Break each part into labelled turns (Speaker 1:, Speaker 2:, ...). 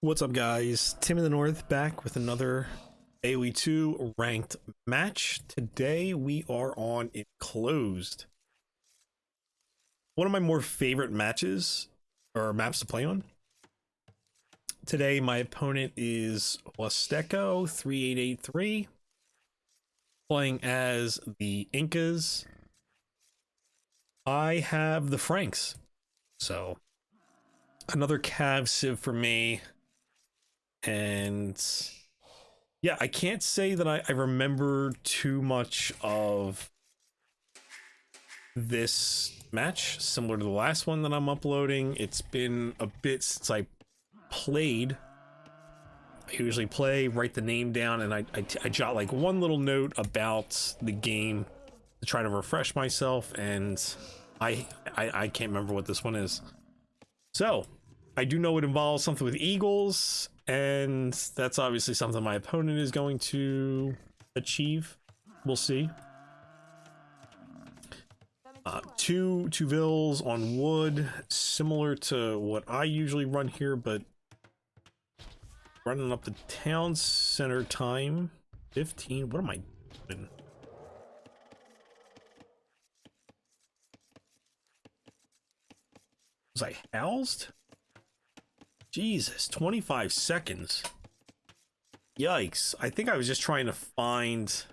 Speaker 1: What's up, guys? Tim in the North back with another AoE2 ranked match. Today we are on Enclosed. One of my more favorite matches or maps to play on. Today my opponent is Huasteco 3883, playing as the Incas. I have the Franks, so another Cav Civ for me. And yeah, I can't say that I remember too much of this match, similar to the last one that I'm uploading. It's been a bit since I played. I usually play, write the name down, and I jot like one little note about the game to try to refresh myself, and I can't remember what this one is. So I do know it involves something with eagles, and that's obviously something my opponent is going to achieve. We'll see. Two vills on wood, similar to what I usually run here, but running up the town center time. 15. What am I doing? Was I housed? Jesus, 25 seconds. Yikes. I think I was just trying to find...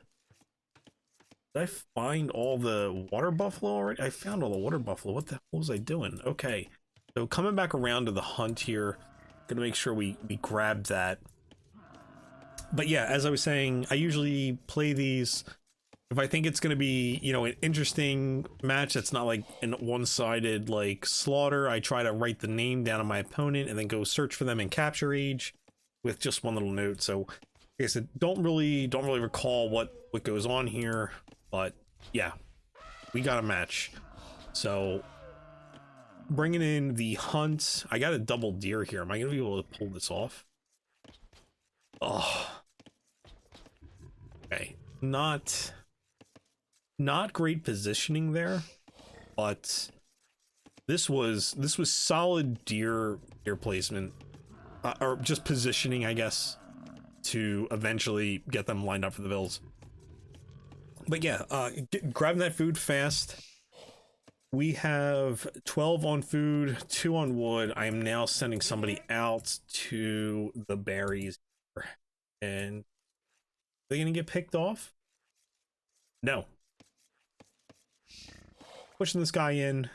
Speaker 1: Did I find all the water buffalo already? I found all the water buffalo. What was I doing? Okay. So coming back around to the hunt here. Gonna make sure we grab that. But yeah, as I was saying, I usually play these... If I think it's going to be, you know, an interesting match that's not like an one-sided like slaughter, I try to write the name down of my opponent and then go search for them in Capture Age with just one little note. So, like I said, don't really recall what goes on here, but yeah, we got a match. So, bringing in the hunt, I got a double deer here. Am I going to be able to pull this off? Oh, okay, not great positioning there, but this was solid deer placement, or just positioning, I guess, to eventually get them lined up for the bills. But yeah, grabbing that food fast. We have 12 on food, 2 on wood. I am now sending somebody out to the berries, and they're gonna get picked off. No. Pushing this guy in.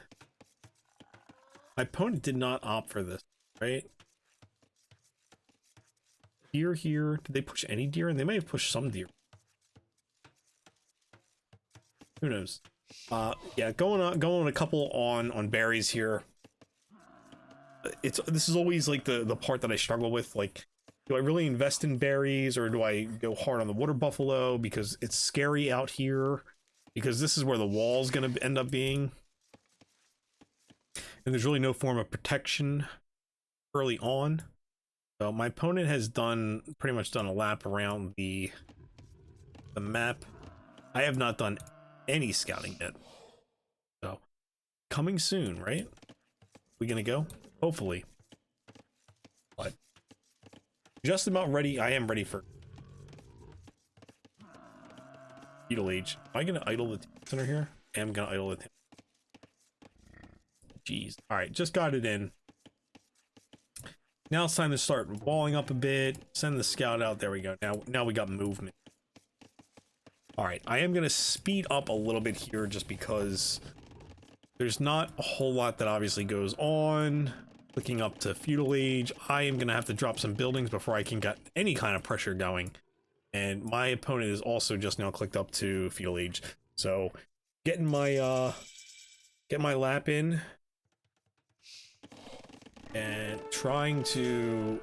Speaker 1: My opponent did not opt for this, right? Deer here. Did they push any deer? And they may have pushed some deer. Who knows? Yeah, going a couple on berries here. This is always like the part that I struggle with. Like, do I really invest in berries, or do I go hard on the water buffalo because it's scary out here? Because this is where the wall's going to end up being. And there's really no form of protection early on. So my opponent has pretty much done a lap around the map. I have not done any scouting yet. So, coming soon, right? We going to go? Hopefully. But just about ready. I am ready for feudal age. Am I gonna idle the center here? I am gonna idle it. Jeez. Alright, just got it in. Now it's time to start walling up a bit. Send the scout out. There we go. Now we got movement. Alright, I am gonna speed up a little bit here just because there's not a whole lot that obviously goes on. Clicking up to feudal age. I am gonna have to drop some buildings before I can get any kind of pressure going. And my opponent is also just now clicked up to feudal age. So getting my lap in and trying to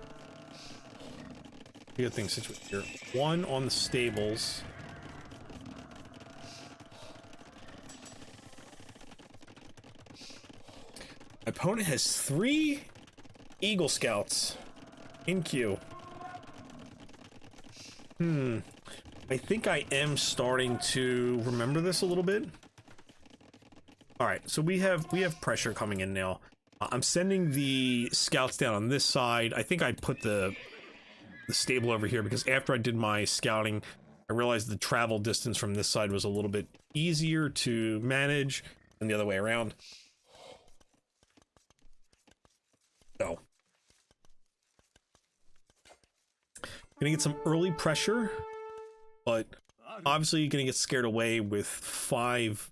Speaker 1: get things situated here. 1 on the stables. My opponent has 3 Eagle Scouts in queue. I think I am starting to remember this a little bit. All right, so we have pressure coming in now. I'm sending the scouts down on this side. I think I put the stable over here because after I did my scouting, I realized the travel distance from this side was a little bit easier to manage than the other way around. So, gonna get some early pressure, but obviously gonna get scared away with five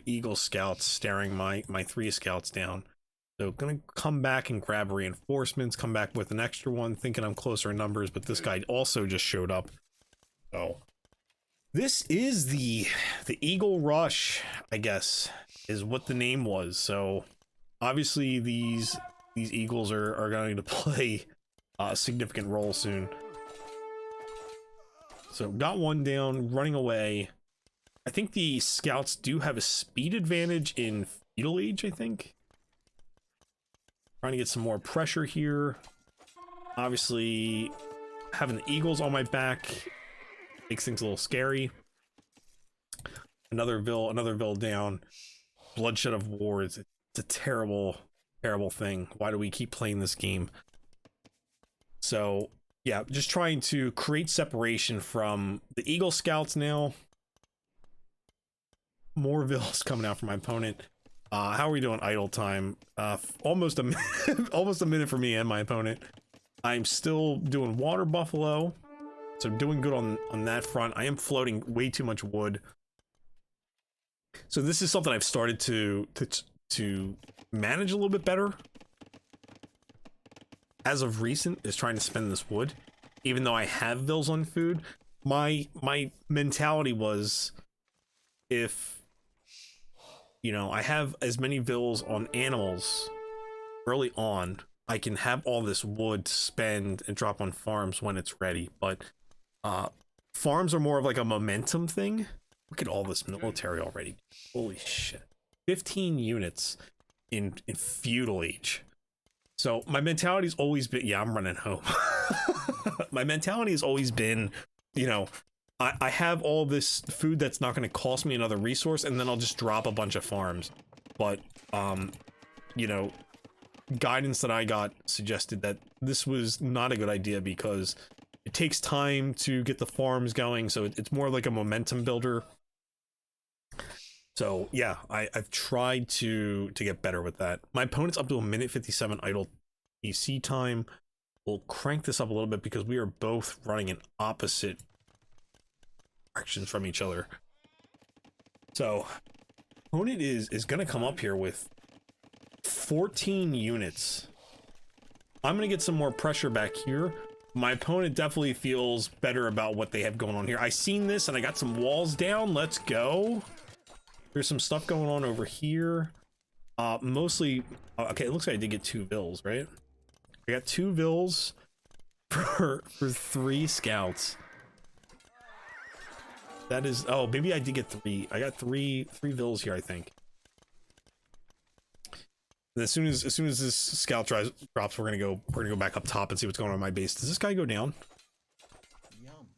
Speaker 1: Eagle scouts staring my 3 scouts down. So gonna come back and grab reinforcements, come back with an extra one, thinking I'm closer in numbers, but this guy also just showed up. So this is the Eagle Rush, I guess, is what the name was. So obviously these Eagles are going to play a significant role soon. So got one down, running away. I think the scouts do have a speed advantage in feudal age, I think. Trying to get some more pressure here. Obviously, having the Eagles on my back makes things a little scary. Another Ville down. Bloodshed of War. It's a terrible, terrible thing. Why do we keep playing this game? So, yeah, just trying to create separation from the Eagle Scouts now. More Villes coming out from my opponent. How are we doing idle time? Almost a minute, almost a minute for me and my opponent. I'm still doing Water Buffalo, so doing good on that front. I am floating way too much wood. So this is something I've started to manage a little bit better. As of recent, is trying to spend this wood. Even though I have Villes on food, my mentality was, if you know, I have as many Villes on animals early on, I can have all this wood to spend and drop on farms when it's ready. But farms are more of like a momentum thing. Look at all this military already. Holy shit. 15 units in feudal age. So my mentality's always been, yeah, I'm running home. My mentality has always been, you know, I have all this food that's not going to cost me another resource, and then I'll just drop a bunch of farms. But, you know, guidance that I got suggested that this was not a good idea because it takes time to get the farms going, so it's more like a momentum builder. So, yeah, I've tried to get better with that. My opponent's up to 1:57 idle PC time. We'll crank this up a little bit because we are both running in opposite directions from each other. So opponent is gonna come up here with 14 units. I'm gonna get some more pressure back here. My opponent definitely feels better about what they have going on here. I seen this and I got some walls down. Let's go. There's some stuff going on over here. Mostly okay, it looks like I did get 2 Villes, right? I got 2 Villes for 3 scouts. That is, oh, maybe I did get 3. I got three Villes here, I think. And as soon as this scout drops, we're gonna go back up top and see what's going on in my base. Does this guy go down?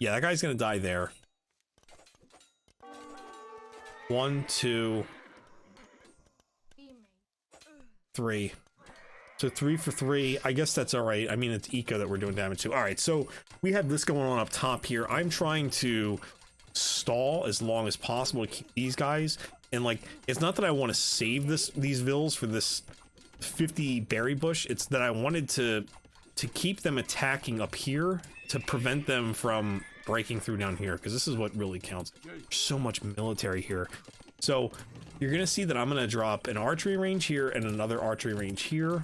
Speaker 1: Yeah, that guy's gonna die there. 1, 2, 3. So 3 for 3. I guess that's all right. I mean, it's eco that we're doing damage to. All right, so we have this going on up top here. I'm trying to stall as long as possible to keep these guys, and like, it's not that I want to save these Villes for this 50 berry bush. It's that I wanted to keep them attacking up here to prevent them from breaking through down here, because this is what really counts. There's so much military here. So you're gonna see that I'm gonna drop an archery range here and another archery range here.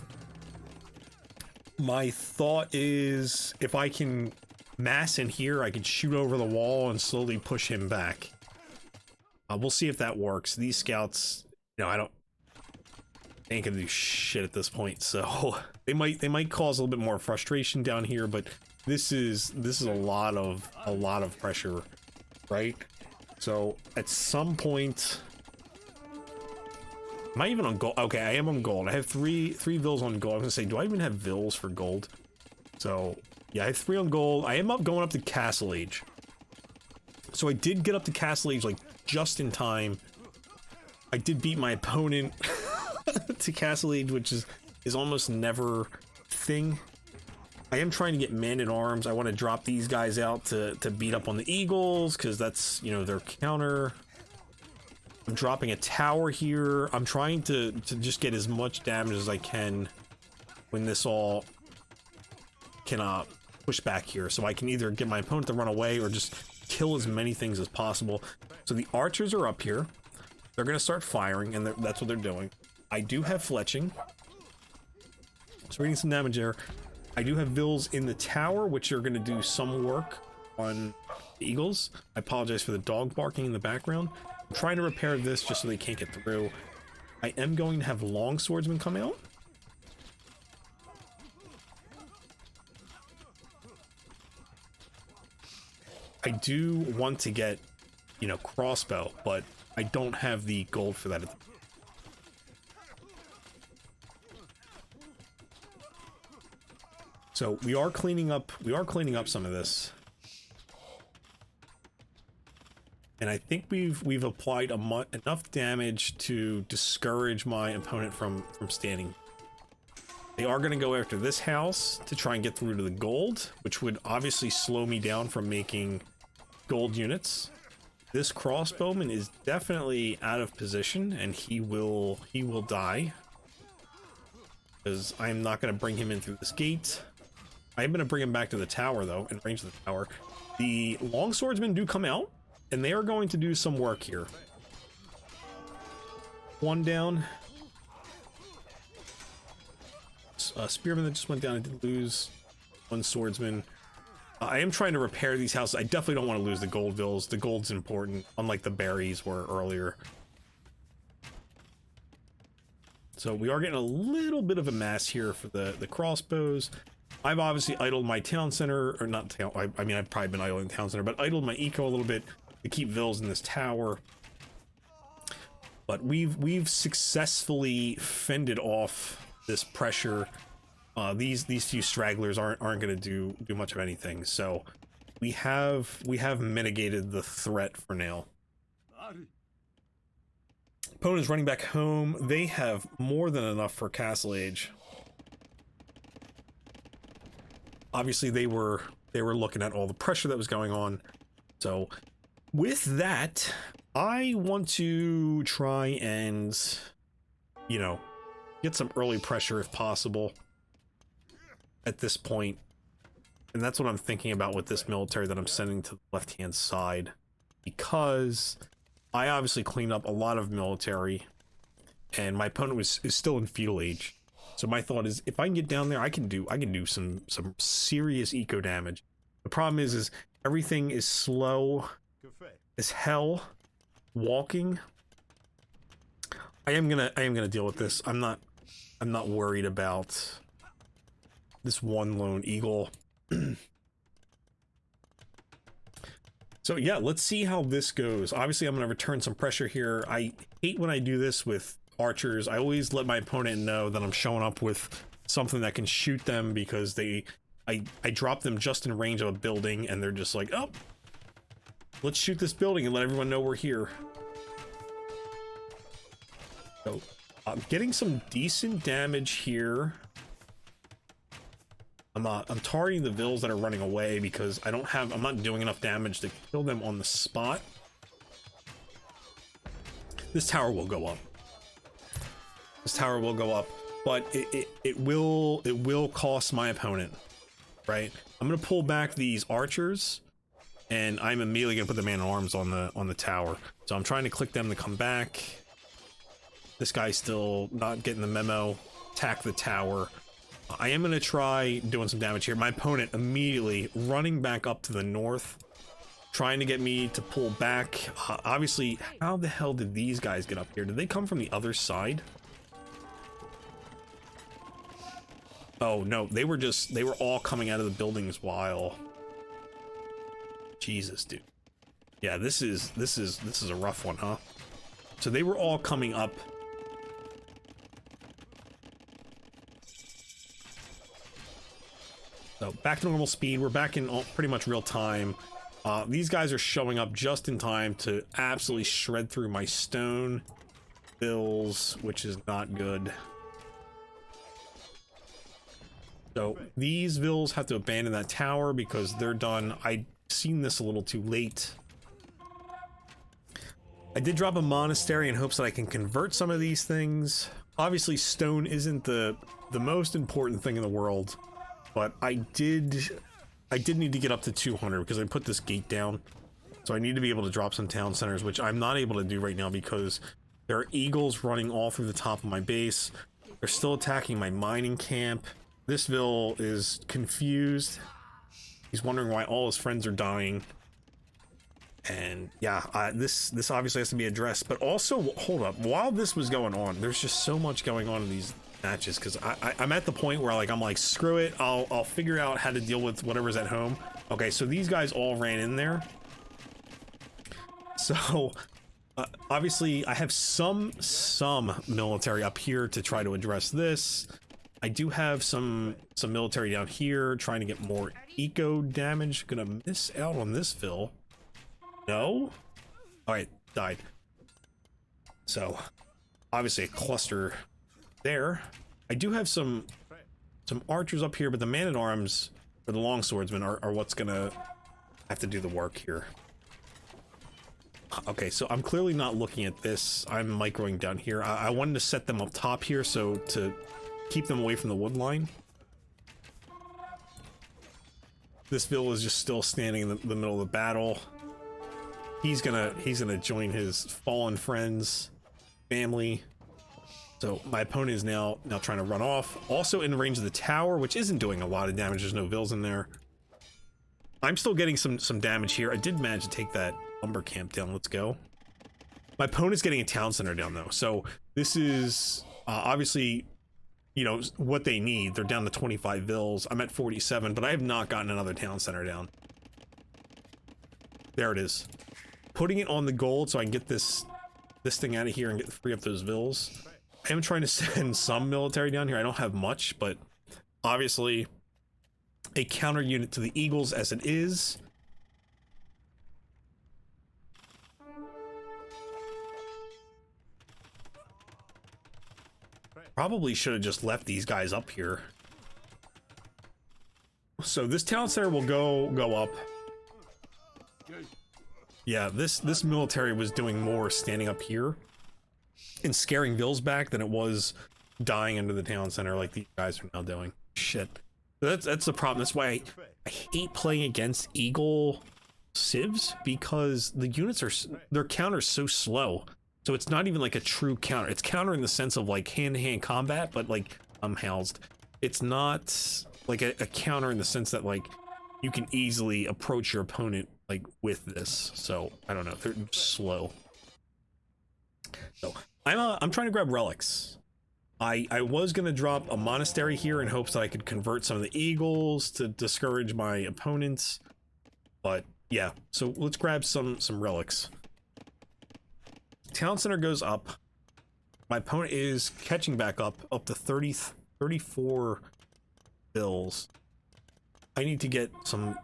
Speaker 1: My thought is, if I can mass in here, I can shoot over the wall and slowly push him back. We'll see if that works. These scouts, you know, they ain't gonna do shit at this point, so they might cause a little bit more frustration down here, but this is a lot of pressure, right? So at some point, am I even on gold? Okay, I am on gold. I have three Villes on gold. I was gonna say, do I even have Villes for gold? So yeah, I have 3 on gold. I am going up to Castle Age. So I did get up to Castle Age like just in time. I did beat my opponent to Castle Age, which is almost never a thing. I am trying to get man-at-arms. I want to drop these guys out to beat up on the eagles, because that's, you know, their counter. I'm dropping a tower here. I'm trying to just get as much damage as I can when this all can push back here, so I can either get my opponent to run away or just kill as many things as possible. So the archers are up here. They're going to start firing, and that's what they're doing. I do have fletching, so we're getting some damage there. I do have vills in the tower, which are going to do some work on the eagles. I apologize for the dog barking in the background. I'm trying to repair this just so they can't get through. I am going to have long swordsmen come out. I do want to get, you know, crossbow, but I don't have the gold for that. So we are cleaning up some of this. And I think we've applied enough damage to discourage my opponent from standing. They are going to go after this house to try and get through to the gold, which would obviously slow me down from making gold units. This crossbowman is definitely out of position, and he will die, because I'm not going to bring him in through this gate. I'm going to bring him back to the tower, though, and range the tower. The long swordsmen do come out, and they are going to do some work here. One down. Spearman that just went down. I did lose one swordsman. I am trying to repair these houses. I definitely don't want to lose the gold vills. The gold's important, unlike the berries were earlier. So we are getting a little bit of a mass here for the crossbows. I've obviously idled my town center, or not town, I mean, I've probably been idling the town center, but idled my eco a little bit to keep vills in this tower. But we've successfully fended off this pressure. These few stragglers aren't going to do much of anything. So we have mitigated the threat for now. Opponent's running back home. They have more than enough for Castle Age. Obviously, they were looking at all the pressure that was going on. So with that, I want to try and, you know, get some early pressure if possible at this point. And that's what I'm thinking about with this military that I'm sending to the left-hand side, because I obviously cleaned up a lot of military, and my opponent is still in feudal age. So my thought is, if I can get down there, I can do some serious eco damage. The problem is everything is slow as hell. Walking. I am gonna deal with this. I'm not worried about this one lone eagle. So yeah, let's see how this goes. Obviously, I'm gonna return some pressure here. I hate when I do this with archers. I always let my opponent know that I'm showing up with something that can shoot them, because I drop them just in range of a building, and they're just like, oh, let's shoot this building and let everyone know we're here. So I'm getting some decent damage here. I'm targeting the vills that are running away, because I'm not doing enough damage to kill them on the spot. This tower will go up. This tower will go up, but it will cost my opponent, right? I'm gonna pull back these archers, and I'm immediately gonna put the man-at-arms on the tower. So I'm trying to click them to come back. This guy's still not getting the memo. Attack the tower. I am gonna try doing some damage here. My opponent immediately running back up to the north, trying to get me to pull back. Obviously, how the hell did these guys get up here? Did they come from the other side? Oh no, they were all coming out of the buildings while. Jesus, dude. Yeah, this is a rough one, huh? So they were all coming up. So back to normal speed. We're back in pretty much real time. These guys are showing up just in time to absolutely shred through my stone. bills, which is not good. So these vills have to abandon that tower because they're done. I'd seen this a little too late. I did drop a monastery in hopes that I can convert some of these things. Obviously, stone isn't the most important thing in the world, but I did need to get up to 200 because I put this gate down. So I need to be able to drop some town centers, which I'm not able to do right now because there are eagles running all through the top of my base. They're still attacking my mining camp. This Vil is confused. He's wondering why all his friends are dying. And yeah, this obviously has to be addressed. But also, hold up, while this was going on, there's just so much going on in these matches because I'm at the point where I'm like, screw it, I'll figure out how to deal with whatever's at home. Okay, so these guys all ran in there. So obviously I have some military up here to try to address this. I do have some military down here trying to get more eco damage. Gonna miss out on this Vil. No? Alright, died. So obviously a cluster there. I do have some archers up here, but the man-at-arms or the longswordsmen are what's gonna have to do the work here. Okay, so I'm clearly not looking at this. I'm microing down here. I wanted to set them up top here so to keep them away from the wood line. This Vil is just still standing in the middle of the battle. He's gonna join his fallen friends, family. So my opponent is now trying to run off. Also in range of the tower, which isn't doing a lot of damage. There's no Vils in there. I'm still getting some damage here. I did manage to take that lumber camp down. Let's go. My opponent's getting a town center down though. So this is obviously, you know, what they need. They're down to 25 Vils. I'm at 47, but I have not gotten another town center down. There it is. Putting it on the gold so I can get this thing out of here and free up those Vils. I am trying to send some military down here. I don't have much, but obviously a counter unit to the Eagles as it is. Probably should have just left these guys up here. So this town center will go up. Yeah, this military was doing more standing up here and scaring Vils back than it was dying into the town center like these guys are now doing. Shit. That's the problem. That's why I hate playing against Eagle civs, because the units their counter's so slow. So it's not even like a true counter. It's counter in the sense of like hand-to-hand combat, but like I'm housed. It's not like a counter in the sense that like you can easily approach your opponent like with this. So I don't know, they're slow. So I'm trying to grab relics. I was gonna drop a monastery here in hopes that I could convert some of the eagles to discourage my opponents, but yeah. So let's grab some relics. Town center goes up. My opponent is catching back up to 34 bills. I need to get some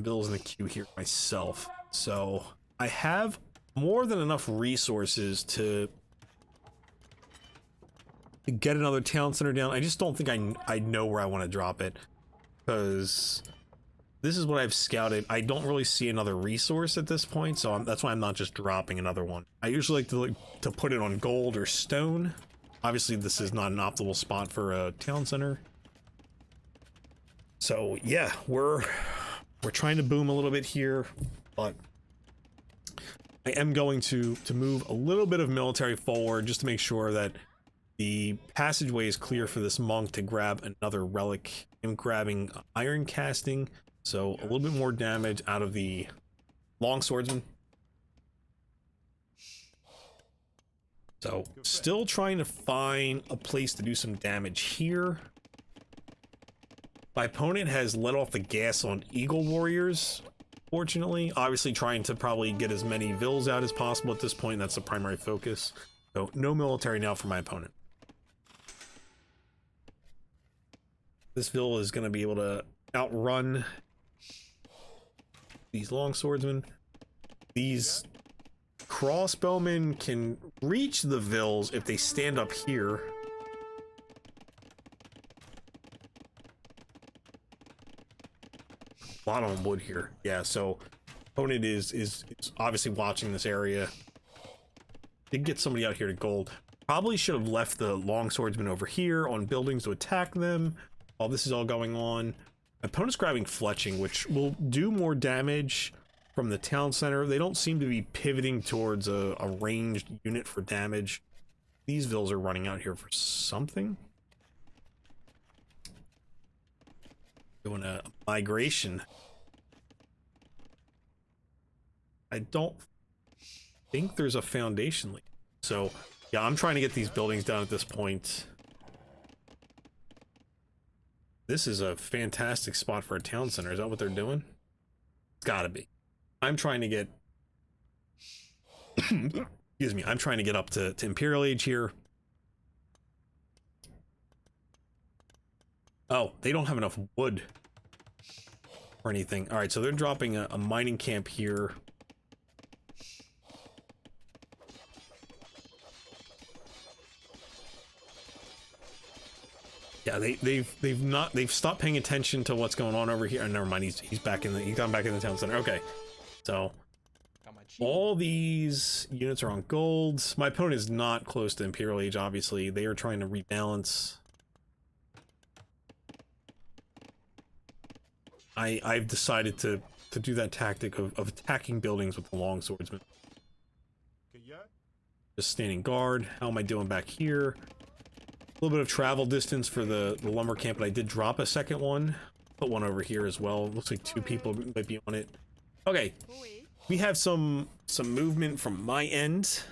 Speaker 1: bills in the queue here myself. So I have more than enough resources to get another town center down. I just don't think I know where I want to drop it, because this is what I've scouted. I don't really see another resource at this point, so that's why I'm not just dropping another one. I usually like to put it on gold or stone. Obviously this is not an optimal spot for a town center. So yeah, we're trying to boom a little bit here, but I am going to move a little bit of military forward just to make sure that the passageway is clear for this monk to grab another relic. I'm grabbing iron casting, so a little bit more damage out of the longswordsman. So still trying to find a place to do some damage here. My opponent has let off the gas on Eagle Warriors, fortunately. Obviously trying to probably get as many Vils out as possible at this point. That's the primary focus. So no military now for my opponent. This Vil is going to be able to outrun these longswordsmen. These crossbowmen can reach the vills if they stand up here. A lot on wood here. Yeah, so opponent is obviously watching this area. Did get somebody out here to gold. Probably should have left the long swordsman over here on buildings to attack them while this is all going on. Opponent's grabbing fletching, which will do more damage from the town center. They don't seem to be pivoting towards a ranged unit for damage. These vills are running out here for something. Doing a migration. I don't think there's a foundation leak. So yeah, I'm trying to get these buildings down at this point. This is a fantastic spot for a town center. Is that what they're doing? It's gotta be. I'm trying to get excuse me, I'm trying to get up to Imperial Age here. Oh, they don't have enough wood or anything. All right, so they're dropping a mining camp here. Yeah, they've stopped paying attention to what's going on over here. Oh, never mind, he's back in the he's gone back in the town center. Okay, so all these units are on golds. My opponent is not close to Imperial Age. Obviously, they are trying to rebalance. I've decided to do that tactic of attacking buildings with the long swordsman. Just standing guard. How am I doing back here? A little bit of travel distance for the lumber camp, but I did drop a second one. Put one over here as well. Looks like 2 people might be on it. Okay, we have some movement from my end.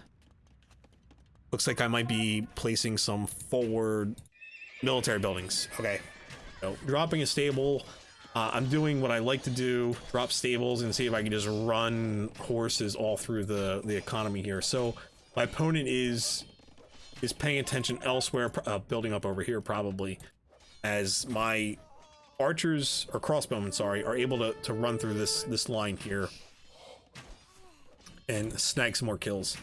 Speaker 1: Looks like I might be placing some forward military buildings. Okay, so dropping a stable. I'm doing what I like to do, drop stables and see if I can just run horses all through the economy here. So my opponent is paying attention elsewhere, building up over here probably, as my archers, or crossbowmen, sorry, are able to run through this line here and snag some more kills.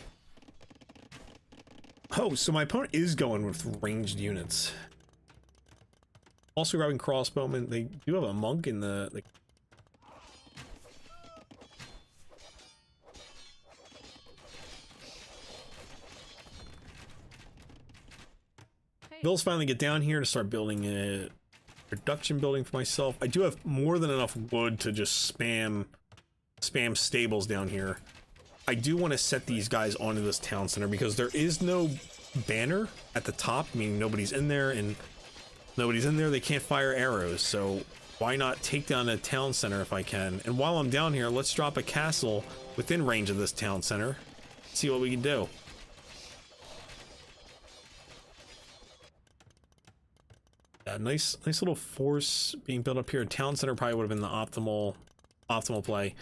Speaker 1: Oh, so my opponent is going with ranged units. Also grabbing crossbowmen. They do have a monk in the Bills finally get down here to start building a production building for myself. I do have more than enough wood to just spam stables down here. I do want to set these guys onto this town center because there is no banner at the top, meaning nobody's in there, and nobody's in there, they can't fire arrows. So why not take down a town center if I can? And while I'm down here, let's drop a castle within range of this town center. See what we can do. Nice little force being built up here. Town center probably would have been the optimal play.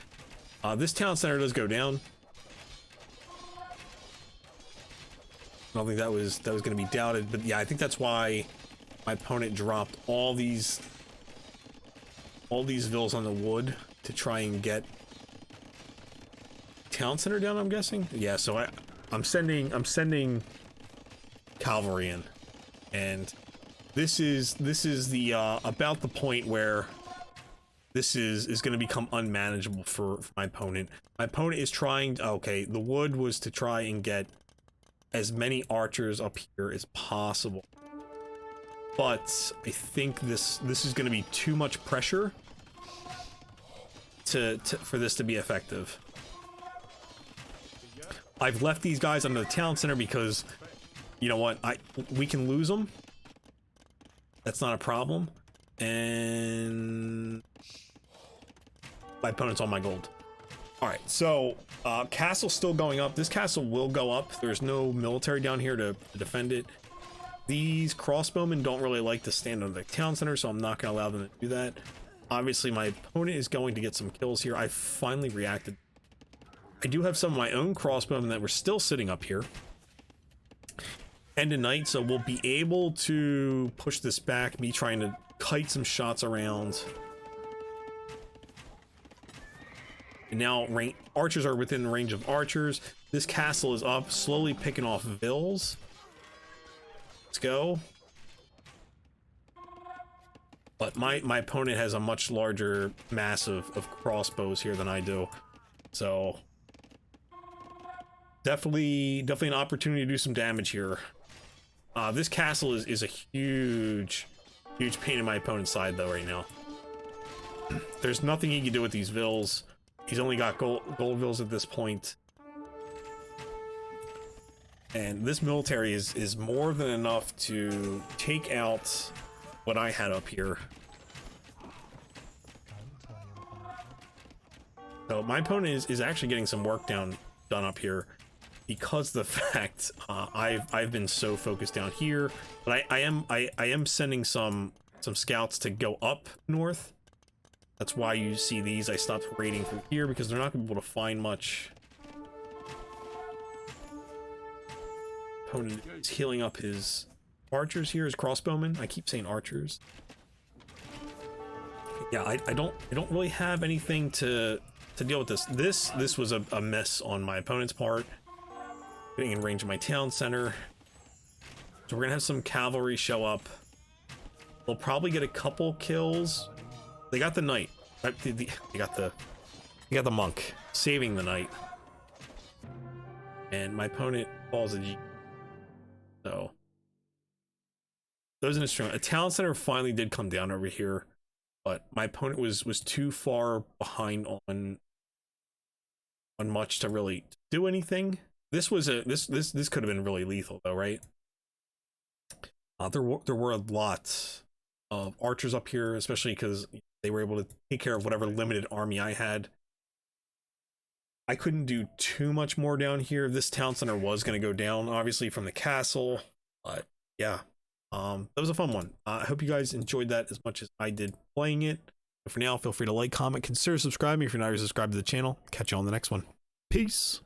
Speaker 1: This town center does go down. I don't think that was going to be doubted, but yeah, I think that's why my opponent dropped all these vills on the wood to try and get town center down, I'm guessing. Yeah, so I'm sending cavalry in, and this is the about the point where this is going to become unmanageable for my opponent. My opponent is trying to, okay, the wood was to try and get as many archers up here as possible, but I think this is going to be too much pressure for this to be effective. I've left these guys under the town center because, you know what, we can lose them. That's not a problem. And my opponent's on my gold. All right, so castle's still going up. This castle will go up. There's no military down here to defend it. These crossbowmen don't really like to stand under the town center, so I'm not going to allow them to do that. Obviously, my opponent is going to get some kills here. I finally reacted. I do have some of my own crossbowmen that were still sitting up here. End of night, so we'll be able to push this back, me trying to kite some shots around. And now archers are within range of archers. This castle is up, slowly picking off vills. Let's go. But my opponent has a much larger mass of crossbows here than I do. So definitely an opportunity to do some damage here. This castle is a huge pain in my opponent's side though right now. There's nothing he can do with these vills. He's only got gold vills at this point. And this military is more than enough to take out what I had up here. So my opponent is actually getting some work done up here because of the fact I've been so focused down here. But I am sending some scouts to go up north. That's why you see these. I stopped raiding from here because they're not going to be able to find much. Opponent is healing up his archers here, his crossbowmen. I keep saying archers. Yeah, I don't really have anything to deal with this. This was a mess on my opponent's part. Getting in range of my town center. So we're gonna have some cavalry show up. They'll probably get a couple kills. They got the knight. They got the monk saving the knight. And my opponent falls a G. So those in a town center finally did come down over here, but my opponent was too far behind on much to really do anything. This was this could have been really lethal though, right? There were a lot of archers up here, especially because they were able to take care of whatever limited army I had. I couldn't do too much more down here. This town center was going to go down, obviously, from the castle. But yeah, that was a fun one. I hope you guys enjoyed that as much as I did playing it. But for now, feel free to like, comment, consider subscribing if you're not already subscribed to the channel. Catch you on the next one. Peace.